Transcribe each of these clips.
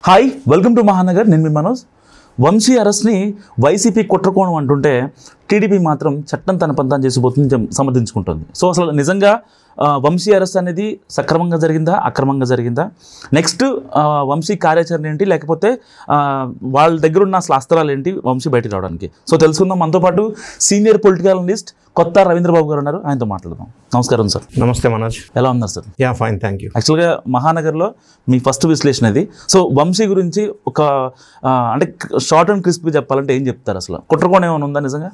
Hi welcome to Mahanagar. నేను మీ Manoj. Vamsi అరెస్ట్ని YCP కుట్రకోణం అంటుంటే TDP మాత్రం చట్టం తన పంతం చేసిపోతుంది సమర్థించుకుంటుంది. సో అసలు నిజంగా వంశీ అరెస్ట్ అనేది సక్రమంగా జరిగిందా, అక్రమంగా జరిగిందా, నెక్స్ట్ వంశీ కార్యాచరణ ఏంటి, లేకపోతే వాళ్ళ దగ్గర ఉన్న అసలు అస్త్రాలు ఏంటి వంశీ బయటకు రావడానికి? సో తెలుసుకుందాం. మనతో పాటు సీనియర్ పొలిటికల్ అనలిస్ట్ కొత్త రవీంద్రబాబు గారు ఉన్నారు. ఆయనతో మాట్లాడదాం. నమస్కారం సార్. నమస్తే మనోజ్. ఎలా ఉన్నారు sir? Yeah fine, thank you. యాక్చువల్గా మహానగర్లో మీ ఫస్ట్ విశ్లేషణ ఇది. సో వంశీ గురించి ఒక అంటే షార్ట్ అండ్ క్రిస్ప్గా చెప్పాలంటే ఏం చెప్తారు? అసలు కుట్రకోణం ఏమైనా ఉందా నిజంగా?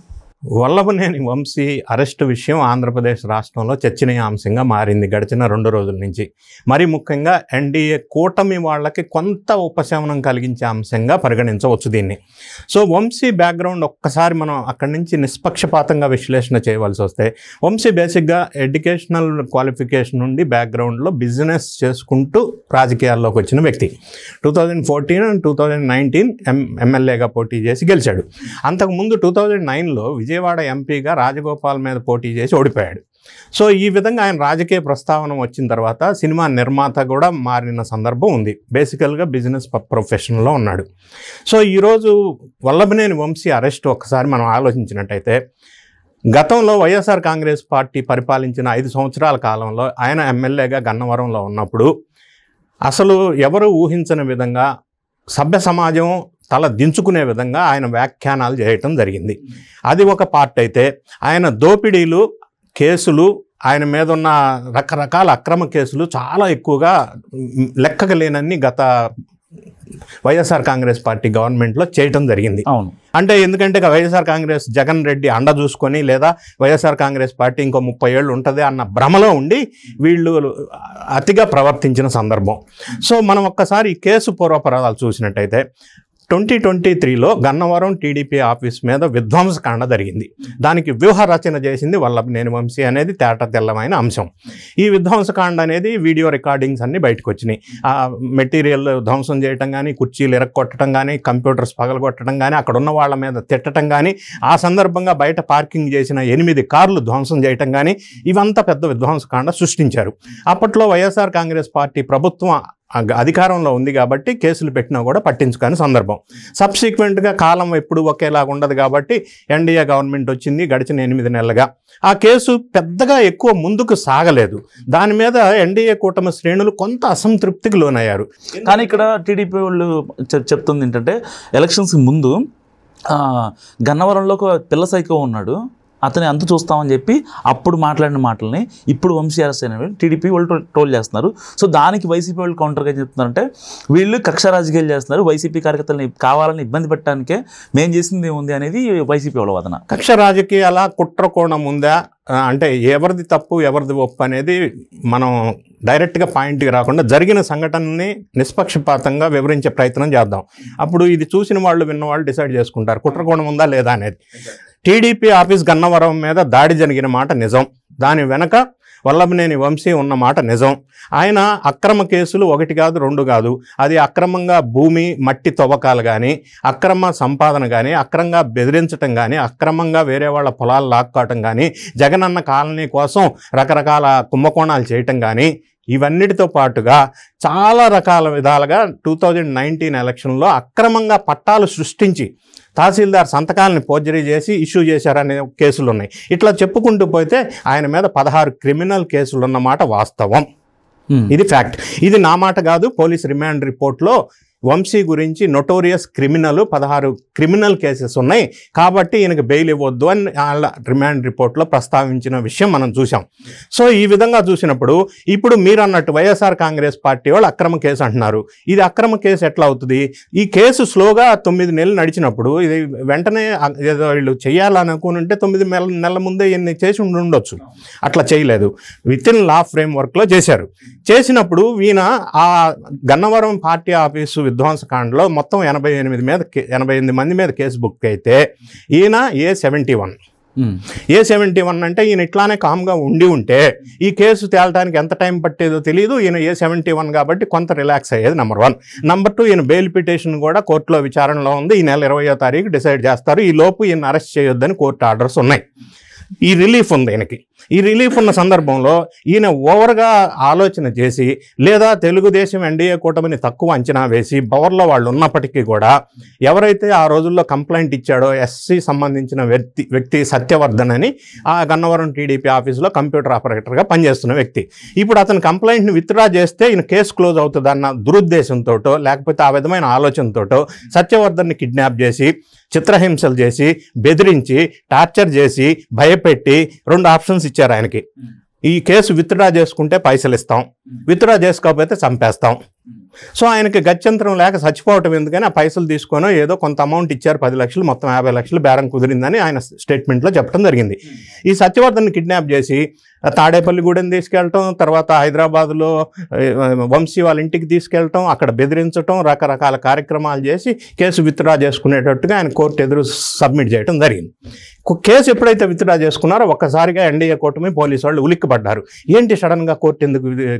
వల్లభనేని వంశీ అరెస్టు విషయం ఆంధ్రప్రదేశ్ రాష్ట్రంలో చర్చనీయాంశంగా మారింది గడిచిన 2 రోజుల నుంచి. మరీ ముఖ్యంగా ఎన్డీఏ కూటమి వాళ్ళకి కొంత ఉపశమనం కలిగించే అంశంగా పరిగణించవచ్చు దీన్ని. సో వంశీ బ్యాక్గ్రౌండ్ ఒక్కసారి మనం అక్కడి నుంచి నిష్పక్షపాతంగా విశ్లేషణ చేయవలసి వస్తే, వంశీ బేసిక్గా ఎడ్యుకేషనల్ క్వాలిఫికేషన్ నుండి బ్యాక్గ్రౌండ్లో బిజినెస్ చేసుకుంటూ రాజకీయాల్లోకి వచ్చిన వ్యక్తి. 2014 and 2019 ఎమ్మెల్యేగా పోటీ చేసి గెలిచాడు. అంతకుముందు 2009లో విజయవాడ ఎంపీగా రాజగోపాల్ మీద పోటీ చేసి ఓడిపోయాడు. సో ఈ విధంగా ఆయన రాజకీయ ప్రస్తావన వచ్చిన తర్వాత సినిమా నిర్మాత కూడా మారిన సందర్భం ఉంది. బేసికల్గా బిజినెస్ ప్రొఫెషన్లో ఉన్నాడు. సో ఈరోజు వల్లభనేని వంశీ అరెస్ట్ ఒక్కసారి మనం ఆలోచించినట్టయితే, గతంలో వైఎస్ఆర్ కాంగ్రెస్ పార్టీ పరిపాలించిన 5 సంవత్సరాల కాలంలో ఆయన ఎమ్మెల్యేగా గన్నవరంలో ఉన్నప్పుడు అసలు ఎవరు ఊహించని విధంగా సభ్య సమాజం తల దించుకునే విధంగా ఆయన వ్యాఖ్యానాలు చేయటం జరిగింది. అది ఒక పార్ట్ అయితే, ఆయన దోపిడీలు కేసులు, ఆయన మీద ఉన్న రకరకాల అక్రమ కేసులు చాలా ఎక్కువగా లెక్కకు లేనన్ని గత వైఎస్ఆర్ కాంగ్రెస్ పార్టీ గవర్నమెంట్లో చేయటం జరిగింది. అవును, అంటే ఎందుకంటే వైఎస్ఆర్ కాంగ్రెస్ జగన్ రెడ్డి అండ చూసుకొని, లేదా వైఎస్ఆర్ కాంగ్రెస్ పార్టీ ఇంకో 30 ఏళ్ళు ఉంటుంది అన్న భ్రమలో ఉండి వీళ్ళు అతిగా ప్రవర్తించిన సందర్భం. సో మనం ఒక్కసారి ఈ కేసు పూర్వపరాలు చూసినట్టయితే, 2023లో గన్నవరం టీడీపీ ఆఫీస్ మీద విధ్వంసకాండ జరిగింది. దానికి వ్యూహ రచన చేసింది వల్లభనేని వంశీ అనేది తేట తెల్లమైన అంశం. ఈ విధ్వంసకాండ అనేది వీడియో రికార్డింగ్స్ అన్నీ బయటకు వచ్చినాయి. ఆ మెటీరియల్ ధ్వంసం చేయటం కానీ, కుర్చీలు ఇరక్కొట్టడం కానీ, కంప్యూటర్స్ పగలగొట్టడం కానీ, అక్కడ ఉన్న వాళ్ళ మీద తిట్టడం కానీ, ఆ సందర్భంగా బయట పార్కింగ్ చేసిన 8 కార్లు ధ్వంసం చేయటం కానీ, ఇవంతా పెద్ద విధ్వంసకాండ సృష్టించారు. అప్పట్లో వైఎస్ఆర్ కాంగ్రెస్ పార్టీ ప్రభుత్వం అధికారంలో ఉంది కాబట్టి కేసులు పెట్టినా కూడా పట్టించుకొని సందర్భం. సబ్సిక్వెంట్గా కాలం ఎప్పుడు ఒకేలాగా ఉండదు కాబట్టి ఎన్డీఏ గవర్నమెంట్ వచ్చింది గడిచిన 8 నెలలుగా. ఆ కేసు పెద్దగా ఎక్కువ ముందుకు సాగలేదు. దాని మీద ఎన్డీఏ కూటమి శ్రేణులు కొంత అసంతృప్తికి లోనయ్యారు. కానీ ఇక్కడ టీడీపీ వాళ్ళు చెప్తుంది ఏంటంటే, ఎలక్షన్స్కి ముందు గన్నవరంలో ఒక పిల్ల సైకో ఉన్నాడు, అతని అంత చూస్తామని చెప్పి అప్పుడు మాట్లాడిన మాటలని ఇప్పుడు వంశీ అరెస్ట్ అయిన టీడీపీ వాళ్ళు ట్రోల్ చేస్తున్నారు. సో దానికి వైసీపీ వాళ్ళు కౌంటర్గా ఏం చెప్తున్నారంటే, వీళ్ళు కక్ష రాజకీయాలు చేస్తున్నారు, వైసీపీ కార్యకర్తలని కావాలని ఇబ్బంది పెట్టడానికే మేము చేసింది ఏముంది అనేది వైసీపీ వాళ్ళ వాదన. కక్ష రాజకీయాల కుట్రకోణం ఉందా అంటే ఎవరిది తప్పు ఎవరిది ఒప్పు అనేది మనం డైరెక్ట్గా పాయింట్కి రాకుండా జరిగిన సంఘటనని నిష్పక్షపాతంగా వివరించే ప్రయత్నం చేద్దాం. అప్పుడు ఇది చూసిన వాళ్ళు విన్నవాళ్ళు డిసైడ్ చేసుకుంటారు కుట్రకోణం ఉందా లేదా అనేది. టీడీపీ ఆఫీస్ గన్నవరం మీద దాడి జరిగిన మాట నిజం. దాని వెనక వల్లభనేని వంశీ ఉన్న మాట నిజం. ఆయన అక్రమ కేసులు 1 కాదు 2 కాదు. అది అక్రమంగా భూమి మట్టి తవ్వకాలు కానీ, అక్రమ సంపాదన కానీ, అక్రమంగా బెదిరించటం కానీ, అక్రమంగా వేరే వాళ్ళ పొలాలు లాక్కోవటం కానీ, జగనన్న కాలనీ కోసం రకరకాల కుంభకోణాలు చేయటం కానీ, ఇవన్నిటితో పాటుగా చాలా రకాల విధాలుగా 2019 ఎలక్షన్లో అక్రమంగా పట్టాలు సృష్టించి తహసీల్దార్ సంతకాలని ఫోర్జరీ చేసి ఇష్యూ చేశారనే కేసులు ఉన్నాయి. ఇట్లా చెప్పుకుంటూ పోతే ఆయన మీద 16 క్రిమినల్ కేసులు ఉన్నమాట వాస్తవం. ఇది ఫ్యాక్ట్. ఇది నా మాట కాదు. పోలీస్ రిమాండ్ రిపోర్ట్లో వంశీ గురించి నొటోరియస్ క్రిమినల్ 16 క్రిమినల్ కేసెస్ ఉన్నాయి కాబట్టి ఈయనకు బెయిల్ ఇవ్వద్దు అని వాళ్ళ రిమాండ్ రిపోర్ట్లో ప్రస్తావించిన విషయం మనం చూసాం. సో ఈ విధంగా చూసినప్పుడు ఇప్పుడు మీరు అన్నట్టు వైఎస్ఆర్ కాంగ్రెస్ పార్టీ వాళ్ళు అక్రమ కేసు అంటున్నారు. ఇది అక్రమ కేసు ఎట్లా అవుతుంది? ఈ కేసు స్లోగా 9 నెలలు నడిచినప్పుడు ఇది వెంటనే ఏదో వీళ్ళు చేయాలనుకుని ఉంటే 9 నెలల ముందే ఈయన్ని చేసి ఉండొచ్చు. అట్లా చేయలేదు. వితిన్ లా ఫ్రేమ్ వర్క్లో చేశారు. చేసినప్పుడు ఈయన ఆ గన్నవరం పార్టీ ఆఫీసు విధ్వంసకాండలో మొత్తం 88 మంది మీద కేసు బుక్ అయితే ఈయన A71. A71 అంటే ఈయన ఇట్లానే కామ్గా ఉంటే ఈ కేసు తేలడానికి ఎంత టైం పట్టేదో తెలియదు. ఈయన A71 కాబట్టి కొంత రిలాక్స్ అయ్యేది నెంబర్ 1. నెంబర్ 2, ఈయన బెయిల్ పిటిషన్ కూడా కోర్టులో విచారణలో ఉంది. ఈ నెల 20వ తారీఖు డిసైడ్ చేస్తారు. ఈ లోపు ఈయన అరెస్ట్ చేయొద్దని కోర్టు ఆర్డర్స్ ఉన్నాయి. ఈ రిలీఫ్ ఉంది ఈయనకి. ఈ రిలీఫ్ ఉన్న సందర్భంలో ఈయన ఓవర్గా ఆలోచన చేసి లేదా తెలుగుదేశం ఎన్డీఏ కూటమిని తక్కువ అంచనా వేసి పవర్లో వాళ్ళు ఉన్నప్పటికీ కూడా ఎవరైతే ఆ రోజుల్లో కంప్లైంట్ ఇచ్చాడో ఎస్సీ సంబంధించిన వ్యక్తి సత్యవర్ధన్ అని ఆ గన్నవరం టీడీపీ ఆఫీసులో కంప్యూటర్ ఆపరేటర్గా పనిచేస్తున్న వ్యక్తి, ఇప్పుడు అతని కంప్లైంట్ని విత్డ్రా చేస్తే ఈయన కేసు క్లోజ్ అవుతుందన్న దురుద్దేశంతోటో లేకపోతే ఆ విధమైన ఆలోచనతోటో సత్యవర్ధన్ని కిడ్నాప్ చేసి చిత్రహింసలు చేసి బెదిరించి టార్చర్ చేసి భయపెట్టి 2 ఆప్షన్స్ ఇచ్చారు ఆయనకి. ఈ కేసు విత్డ్రా చేసుకుంటే పైసలు ఇస్తాం, విత్డ్రా చేసుకోకపోతే చంపేస్తాం. సో ఆయనకి గత్యంతరం లేక చచ్చిపోవటం ఎందుకని ఆ పైసలు తీసుకొని ఏదో కొంత అమౌంట్ ఇచ్చారు, 10 లక్షలు, మొత్తం 50 లక్షలు బేరం కుదిరిందని ఆయన స్టేట్మెంట్లో చెప్పడం జరిగింది. ఈ సత్యవర్ధన్ని కిడ్నాప్ చేసి తాడేపల్లిగూడెం తీసుకెళ్ళటం, తర్వాత హైదరాబాద్లో వంశీ వాళ్ళ ఇంటికి తీసుకెళ్ళటం, అక్కడ బెదిరించడం, రకరకాల కార్యక్రమాలు చేసి కేసు విత్డ్రా చేసుకునేటట్టుగా ఆయన కోర్టు ఎదురు సబ్మిట్ చేయడం జరిగింది. కేసు ఎప్పుడైతే విత్డ్రా చేసుకున్నారో ఒక్కసారిగా ఎన్డీఏ కూటమి పోలీసు వాళ్ళు ఉలిక్కిపడ్డారు. ఏంటి సడన్గా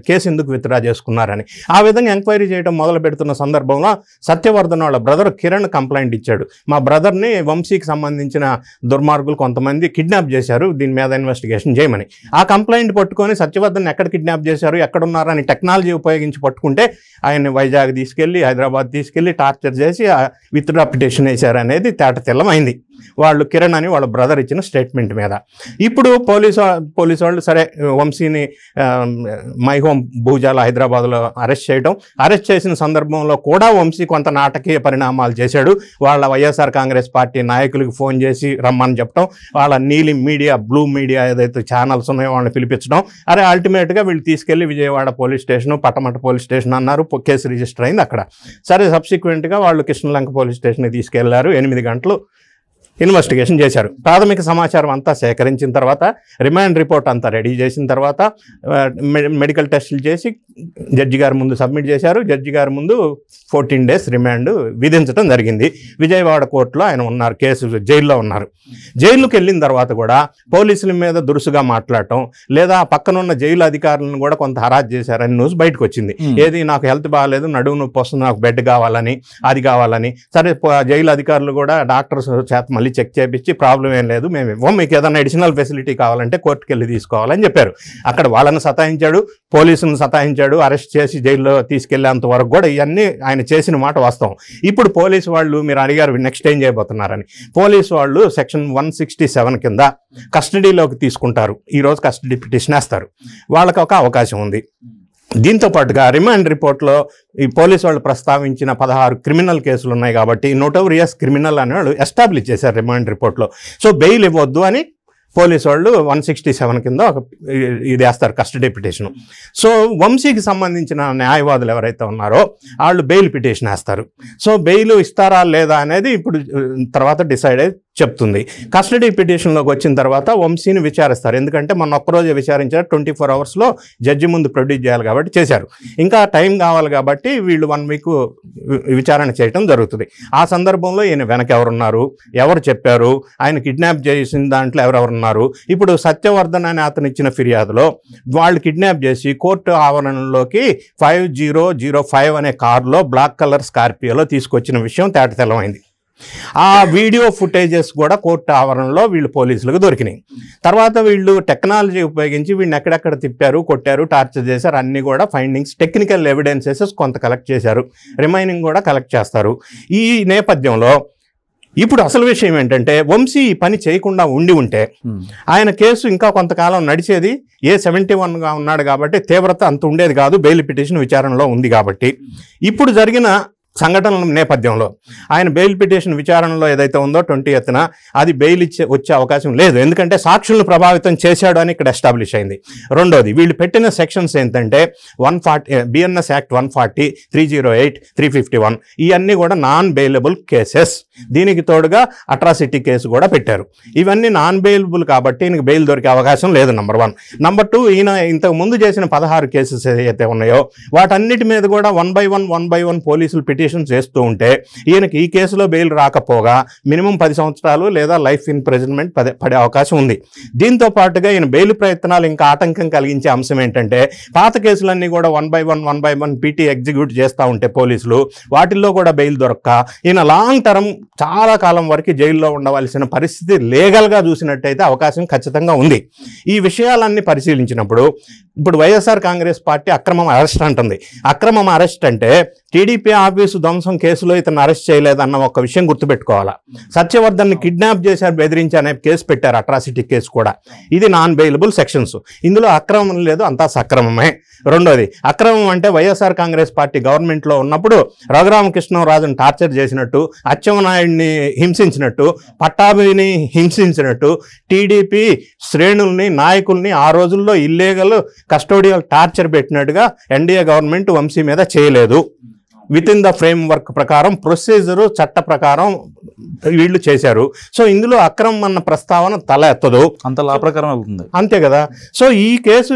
కేసు ఎందుకు విత్డ్రా చేసుకున్నారని. ఆ విధంగా ఎంక్వైరీ చేయడం మొదలు పెడుతున్న సందర్భంలో సత్యవర్ధన్ వాళ్ళ బ్రదర్ కిరణ్ కంప్లైంట్ ఇచ్చాడు. మా బ్రదర్ని వంశీకి సంబంధించిన దుర్మార్గులు కొంతమంది కిడ్నాప్ చేశారు, దీని మీద ఇన్వెస్టిగేషన్ చేయమని. ఆ కంప్లైంట్ పట్టుకొని సత్యవర్ధన్ ఎక్కడ కిడ్నాప్ చేశారు, ఎక్కడున్నారని టెక్నాలజీ ఉపయోగించి పట్టుకుంటే ఆయన్ని వైజాగ్ తీసుకెళ్ళి హైదరాబాద్ తీసుకెళ్ళి టార్చర్ చేసి విత్డ్రా పిటిషన్ వేశారు అనేది తేట తెల్లమైంది వాళ్ళు కిరణ్ అని వాళ్ళ బ్రదర్ ఇచ్చిన స్టేట్మెంట్ మీద. ఇప్పుడు పోలీసు వాళ్ళు సరే వంశీని మై హోమ్ భూజాల హైదరాబాద్లో అరెస్ట్ చేయడం, అరెస్ట్ చేసిన సందర్భంలో కూడా వంశీ కొంత నాటకీయ పరిణామాలు చేశాడు. వాళ్ళ వైఎస్ఆర్ కాంగ్రెస్ పార్టీ నాయకులకు ఫోన్ చేసి రమ్మని చెప్పడం, వాళ్ళ నీలి మీడియా బ్లూ మీడియా ఏదైతే ఛానల్స్ ఉన్నాయో వాళ్ళని పిలిపించడం, అరే అల్టిమేట్గా వీళ్ళు తీసుకెళ్లి Vijayawada police station, Patamata police station అన్నారు, కేసు రిజిస్టర్ అయింది అక్కడ. సరే సబ్సిక్వెంట్గా వాళ్ళు కృష్ణలంక పోలీస్ స్టేషన్కి తీసుకెళ్లారు, 8 గంటలు ఇన్వెస్టిగేషన్ చేశారు. ప్రాథమిక సమాచారం అంతా సేకరించిన తర్వాత రిమాండ్ రిపోర్ట్ అంతా రెడీ చేసిన తర్వాత మెడికల్ టెస్టులు చేసి జడ్జి గారి ముందు సబ్మిట్ చేశారు. జడ్జి గారి ముందు 14 days రిమాండ్ విధించడం జరిగింది. విజయవాడ కోర్టులో ఆయన ఉన్నారు, కేసు జైల్లో ఉన్నారు. జైలుకి వెళ్ళిన తర్వాత కూడా పోలీసుల మీద దురుసుగా మాట్లాడటం, లేదా పక్కనున్న జైలు అధికారులను కూడా కొంత హరాజ్ చేశారని న్యూస్ బయటకు వచ్చింది. ఏది నాకు హెల్త్ బాగాలేదు, నడుము నొప్పి వస్తుంది, నాకు బెడ్ కావాలని, అది కావాలని. సరే జైలు అధికారులు కూడా డాక్టర్స్ చేత మళ్ళీ చెక్ చేయించి ప్రాబ్లం ఏం లేదు, మేము ఇవ్వం, మీకు ఏదైనా అడిషనల్ ఫెసిలిటీ కావాలంటే కోర్టుకు వెళ్ళి తీసుకోవాలని చెప్పారు. అక్కడ వాళ్ళని సతాయించాడు, పోలీసులను సతాయించాడు, అరెస్ట్ చేసి జైల్లో తీసుకెళ్లేంత వరకు కూడా ఇవన్నీ ఆయన చేసిన మాట వాస్తవం. ఇప్పుడు పోలీసు వాళ్ళు మీరు అడిగారు నెక్స్ట్ ఏం చేయబోతున్నారని, పోలీసు వాళ్ళు సెక్షన్ 167 కింద కస్టడీలోకి తీసుకుంటారు. ఈరోజు కస్టడీ పిటిషన్ వేస్తారు, వాళ్ళకి ఒక అవకాశం ఉంది. దీంతో పాటుగా రిమాండ్ రిపోర్ట్లో ఈ పోలీసు వాళ్ళు ప్రస్తావించిన 16 క్రిమినల్ కేసులు ఉన్నాయి కాబట్టి నోటోరియస్ క్రిమినల్ అని వాళ్ళు ఎస్టాబ్లిష్ చేశారు రిమాండ్ రిపోర్ట్లో. సో బెయిల్ ఇవ్వద్దు అని పోలీసు వాళ్ళు 167 కింద ఇది వేస్తారు కస్టడీ పిటిషన్. సో వంశీకి సంబంధించిన న్యాయవాదులు ఎవరైతే ఉన్నారో వాళ్ళు బెయిల్ పిటిషన్ వేస్తారు. సో బెయిల్ ఇస్తారా లేదా అనేది ఇప్పుడు తర్వాత డిసైడ్ అయి చెప్తుంది. కస్టడీ పిటిషన్లోకి వచ్చిన తర్వాత వంశీని విచారిస్తారు, ఎందుకంటే మొన్న ఒక్కరోజే విచారించారు, 24 అవర్స్లో జడ్జి ముందు ప్రొడ్యూస్ చేయాలి కాబట్టి చేశారు. ఇంకా టైం కావాలి కాబట్టి వీళ్ళు 1 week విచారణ చేయడం జరుగుతుంది. ఆ సందర్భంలో ఈయన వెనక ఎవరున్నారు, ఎవరు చెప్పారు, ఆయన కిడ్నాప్ చేసిన దాంట్లో ఎవరెవరున్నారు. ఇప్పుడు సత్యవర్ధన్ అని అతను ఇచ్చిన ఫిర్యాదులో వాళ్ళు కిడ్నాప్ చేసి కోర్టు ఆవరణలోకి 5005 అనే కారులో బ్లాక్ కలర్ స్కార్పియోలో తీసుకొచ్చిన విషయం తేట తెల్లమైంది. ఆ వీడియో ఫుటేజెస్ కూడా కోర్టు ఆవరణలో వీళ్ళు పోలీసులకు దొరికినాయి. తర్వాత వీళ్ళు టెక్నాలజీ ఉపయోగించి వీళ్ళని ఎక్కడెక్కడ తిప్పారు, కొట్టారు, టార్చర్ చేశారు, అన్నీ కూడా ఫైండింగ్స్, టెక్నికల్ ఎవిడెన్సెస్ కొంత కలెక్ట్ చేశారు, రిమైనింగ్ కూడా కలెక్ట్ చేస్తారు. ఈ నేపథ్యంలో ఇప్పుడు అసలు విషయం ఏంటంటే వంశీ ఈ పని చేయకుండా ఉండి ఉంటే ఆయన కేసు ఇంకా కొంతకాలం నడిచేది. A71గా ఉన్నాడు కాబట్టి తీవ్రత అంత ఉండేది కాదు, బెయిల్ పిటిషన్ విచారణలో ఉంది కాబట్టి. ఇప్పుడు జరిగిన సంఘటనల నేపథ్యంలో ఆయన బెయిల్ పిటిషన్ విచారణలో ఏదైతే ఉందో 20th అది బెయిల్ వచ్చే అవకాశం లేదు, ఎందుకంటే సాక్షులను ప్రభావితం చేశాడు అని ఇక్కడ ఎస్టాబ్లిష్ అయింది. రెండోది వీళ్ళు పెట్టిన సెక్షన్స్ ఏంటంటే 140 BNS యాక్ట్ 140, 308, 351 ఇవన్నీ కూడా నాన్ బెయిలబుల్ కేసెస్. దీనికి తోడుగా అట్రాసిటీ కేసు కూడా పెట్టారు. ఇవన్నీ నాన్ బెయిలబుల్ కాబట్టి ఈయనకి బెయిల్ దొరికే అవకాశం లేదు, నెంబర్ 1. నెంబర్ 2, ఈయన ఇంతకు ముందు చేసిన 16 కేసెస్ ఏదైతే ఉన్నాయో వాటన్నిటి మీద కూడా 1 by 1 పోలీసులు పిటిషన్స్ వేస్తూ ఉంటే ఈయనకి ఈ కేసులో బెయిల్ రాకపోగా మినిమం 10 సంవత్సరాలు లేదా లైఫ్ ఇంప్రిజన్మెంట్ పడే అవకాశం ఉంది. దీంతో పాటుగా ఈయన బెయిల్ ప్రయత్నాలు ఇంకా ఆటంకం కలిగించే అంశం ఏంటంటే పాత కేసులన్నీ కూడా 1 by 1 పీటీ ఎగ్జిక్యూట్ చేస్తూ ఉంటే పోలీసులు వాటిల్లో కూడా బెయిల్ దొరక్క ఈయన లాంగ్ టర్మ్ చాలా కాలం వరకు జైల్లో ఉండవలసిన పరిస్థితి లీగల్గా చూసినట్టయితే అవకాశం ఖచ్చితంగా ఉంది. ఈ విషయాలన్నీ పరిశీలించినప్పుడు ఇప్పుడు వైఎస్ఆర్ కాంగ్రెస్ పార్టీ అక్రమం అరెస్ట్ అంటుంది. అక్రమం అరెస్ట్ అంటే టీడీపీ ఆఫీసు ధ్వంసం కేసులో ఇతను అరెస్ట్ చేయలేదన్న ఒక విషయం గుర్తుపెట్టుకోవాలా. సత్యవర్ధన్ని కిడ్నాప్ చేశారు, బెదిరించి అనే కేసు పెట్టారు, అట్రాసిటీ కేసు కూడా. ఇది నాన్ బెయిలబుల్ సెక్షన్స్. ఇందులో అక్రమం లేదు, అంతా సక్రమమే. రెండోది అక్రమం అంటే వైఎస్ఆర్ కాంగ్రెస్ పార్టీ గవర్నమెంట్లో ఉన్నప్పుడు రఘురామకృష్ణరాజును టార్చర్ చేసినట్టు, అచ్చెన్నాయుడిని హింసించినట్టు, పట్టాభిని హింసించినట్టు, టీడీపీ శ్రేణుల్ని నాయకుల్ని ఆ రోజుల్లో ఇల్లీగల్ కస్టోడియల్ టార్చర్ పెట్టినట్టుగా ఎన్డీఏ గవర్నమెంట్ వంశీ మీద చేయలేదు. With in the frame work ప్రకారం ప్రొసీజరు చట్ట ప్రకారం వీళ్ళు చేశారు. సో ఇందులో అక్రమం అన్న ప్రస్తావన తల ఎత్తదు, అంత లా ప్రకారం అవుతుంది, అంతే కదా. సో ఈ కేసు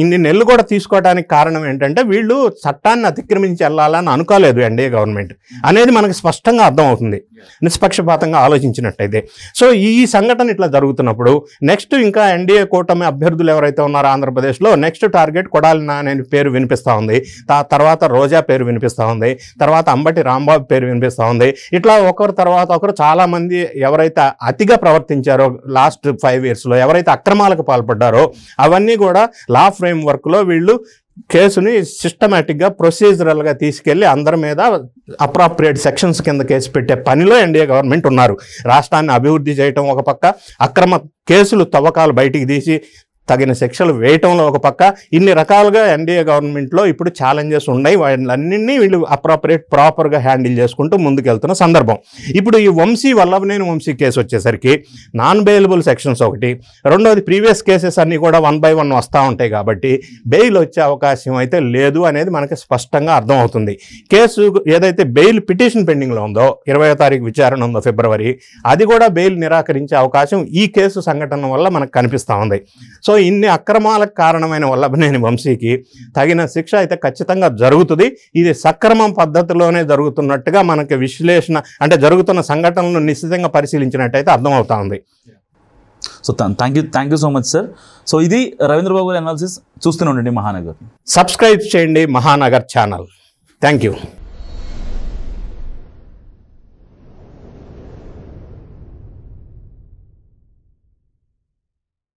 ఇన్ని నెలలు కూడా తీసుకోవడానికి కారణం ఏంటంటే వీళ్ళు చట్టాన్ని అతిక్రమించి వెళ్ళాలని అనుకోలేదు ఎన్డీఏ గవర్నమెంట్ అనేది మనకు స్పష్టంగా అర్థమవుతుంది నిష్పక్షపాతంగా ఆలోచించినట్టయితే. సో ఈ సంఘటన ఇట్లా జరుగుతున్నప్పుడు నెక్స్ట్ ఇంకా ఎన్డీఏ కూటమి అభ్యర్థులు ఎవరైతే ఉన్నారో ఆంధ్రప్రదేశ్లో నెక్స్ట్ టార్గెట్ కొడాలి నాని పేరు వినిపిస్తూ ఉంది, తర్వాత రోజా పేరు వినిపిస్తూ ఉంది, తర్వాత అంబటి రాంబాబు పేరు వినిపిస్తూ ఉంది. ఇట్లా ఒకరు తర్వాత ఒకరు చాలా మంది ఎవరైతే అతిగా ప్రవర్తించారో లాస్ట్ 5 yearsలో ఎవరైతే అక్రమాలకు పాల్పడ్డారో అవన్నీ కూడా లా ఫ్రేమ్ వర్క్లో వీళ్ళు కేసుని సిస్టమేటిక్గా ప్రొసీజరల్గా తీసుకెళ్లి అందరి మీద అప్రాప్రియేట్ సెక్షన్స్ కింద కేసు పెట్టే పనిలో ఎన్డీఏ గవర్నమెంట్ ఉన్నారు. రాష్ట్రాన్ని అభివృద్ధి చేయటం ఒక పక్క, అక్రమ కేసులు తవ్వకాలు బయటికి తీసి తగిన శిక్షలు వేయటంలో ఒక పక్క, ఇన్ని రకాలుగా ఎన్డీఏ గవర్నమెంట్లో ఇప్పుడు ఛాలెంజెస్ ఉన్నాయి. వాటిలన్నింటినీ వీళ్ళు ప్రాపర్గా హ్యాండిల్ చేసుకుంటూ ముందుకెళ్తున్న సందర్భం. ఇప్పుడు ఈ వల్లభనేని వంశీ కేసు వచ్చేసరికి నాన్ బెయిలబుల్ సెక్షన్స్ ఒకటి, రెండోది ప్రీవియస్ కేసెస్ అన్నీ కూడా 1 by 1 వస్తూ ఉంటాయి కాబట్టి బెయిల్ వచ్చే అవకాశం అయితే లేదు అనేది మనకి స్పష్టంగా అర్థమవుతుంది. కేసు ఏదైతే బెయిల్ పిటిషన్ పెండింగ్లో ఉందో 20వ తారీఖు విచారణ ఉందో ఫిబ్రవరి, అది కూడా బెయిల్ నిరాకరించే అవకాశం ఈ కేసు సంఘటన వల్ల మనకు కనిపిస్తూ ఉంది. సో ఇన్ని అక్రమాలకు కారణమైన వల్లభనేని వంశీకి తగిన శిక్ష అయితే ఖచ్చితంగా జరుగుతుంది. ఇది సక్రమం పద్ధతిలోనే జరుగుతున్నట్టుగా మనకి విశ్లేషణ అంటే జరుగుతున్న సంఘటనలను నిశ్చితంగా పరిశీలించినట్టయితే అర్థమవుతా ఉంది. So thank you so much sir. So ఇది రవీంద్రబాబు గారి అనాలిసిస్. చూస్తూనే ఉండండి మహానగర్. సబ్స్క్రైబ్ చేయండి మహానగర్ ఛానల్. Thank you.